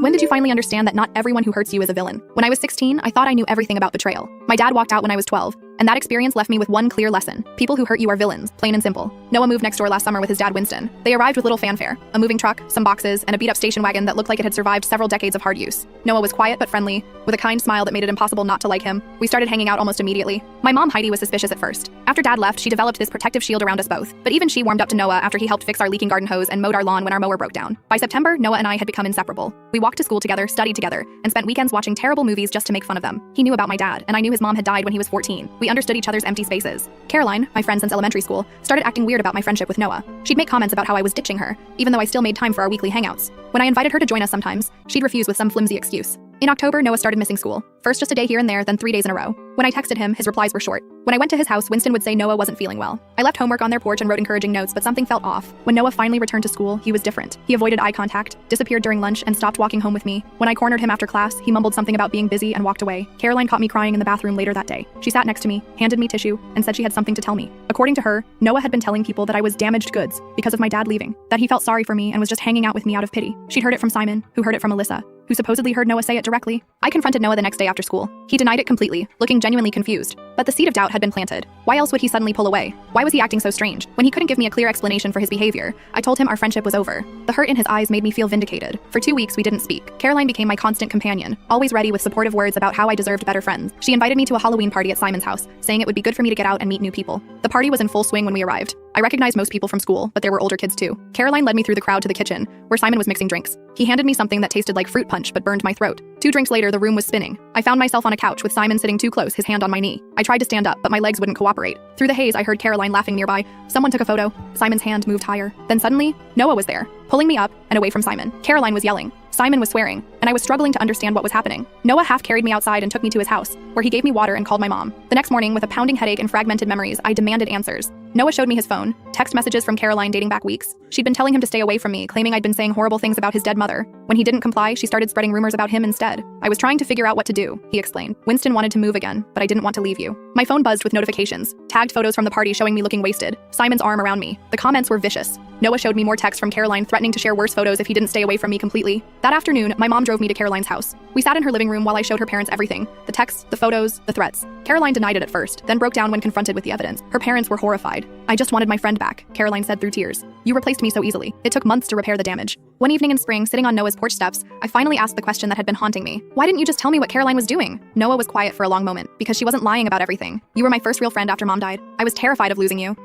When did you finally understand that not everyone who hurts you is a villain? When I was 16, I thought I knew everything about betrayal. My dad walked out when I was 12, and that experience left me with one clear lesson. People who hurt you are villains, plain and simple. Noah moved next door last summer with his dad Winston. They arrived with little fanfare, a moving truck, some boxes, and a beat-up station wagon that looked like it had survived several decades of hard use. Noah was quiet but friendly, with a kind smile that made it impossible not to like him. We started hanging out almost immediately. My mom Heidi was suspicious at first. After dad left, she developed this protective shield around us both. But even she warmed up to Noah after he helped fix our leaking garden hose and mowed our lawn when our mower broke down. By September, Noah and I had become inseparable. We walked to school together, studied together, and spent weekends watching terrible movies just to make fun of them. He knew about my dad, and I knew his mom had died when he was 14. We understood each other's empty spaces. Caroline, my friend since elementary school, started acting weird about my friendship with Noah. She'd make comments about how I was ditching her, even though I still made time for our weekly hangouts. When I invited her to join us sometimes, she'd refuse with some flimsy excuse. In October, Noah started missing school. First just a day here and there, then 3 days in a row. When I texted him, his replies were short. When I went to his house, Winston would say Noah wasn't feeling well. I left homework on their porch and wrote encouraging notes, but something felt off. When Noah finally returned to school, he was different. He avoided eye contact, disappeared during lunch, and stopped walking home with me. When I cornered him after class, he mumbled something about being busy and walked away. Caroline caught me crying in the bathroom later that day. She sat next to me, handed me tissue, and said she had something to tell me. According to her, Noah had been telling people that I was damaged goods because of my dad leaving, that he felt sorry for me and was just hanging out with me out of pity. She'd heard it from Simon, who heard it from Alyssa, who supposedly heard Noah say it directly. I confronted Noah the next day after school. He denied it completely, looking genuinely confused. But the seed of doubt had been planted. Why else would he suddenly pull away? Why was he acting so strange? When he couldn't give me a clear explanation for his behavior, I told him our friendship was over. The hurt in his eyes made me feel vindicated. For 2 weeks, we didn't speak. Caroline became my constant companion, always ready with supportive words about how I deserved better friends. She invited me to a Halloween party at Simon's house, saying it would be good for me to get out and meet new people. The party was in full swing when we arrived. I recognized most people from school, but there were older kids too. Caroline led me through the crowd to the kitchen, where Simon was mixing drinks. He handed me something that tasted like fruit punch but burned my throat. 2 drinks later, the room was spinning. I found myself on a couch with Simon sitting too close, his hand on my knee. I tried to stand up, but my legs wouldn't cooperate. Through the haze, I heard Caroline laughing nearby. Someone took a photo. Simon's hand moved higher. Then suddenly, Noah was there, pulling me up and away from Simon. Caroline was yelling. Simon was swearing, and I was struggling to understand what was happening. Noah half carried me outside and took me to his house, where he gave me water and called my mom. The next morning, with a pounding headache and fragmented memories, I demanded answers. Noah showed me his phone, text messages from Caroline dating back weeks. She'd been telling him to stay away from me, claiming I'd been saying horrible things about his dead mother. When he didn't comply, she started spreading rumors about him instead. I was trying to figure out what to do, he explained. Winston wanted to move again, but I didn't want to leave you. My phone buzzed with notifications, tagged photos from the party showing me looking wasted, Simon's arm around me. The comments were vicious. Noah showed me more texts from Caroline threatening to share worse photos if he didn't stay away from me completely. That afternoon, my mom drove me to Caroline's house. We sat in her living room while I showed her parents everything. The texts, the photos, the threats. Caroline denied it at first, then broke down when confronted with the evidence. Her parents were horrified. I just wanted my friend back, Caroline said through tears. You replaced me so easily. It took months to repair the damage. One evening in spring, sitting on Noah's porch steps, I finally asked the question that had been haunting me. Why didn't you just tell me what Caroline was doing? Noah was quiet for a long moment, because she wasn't lying about everything. You were my first real friend after mom died. I was terrified of losing you.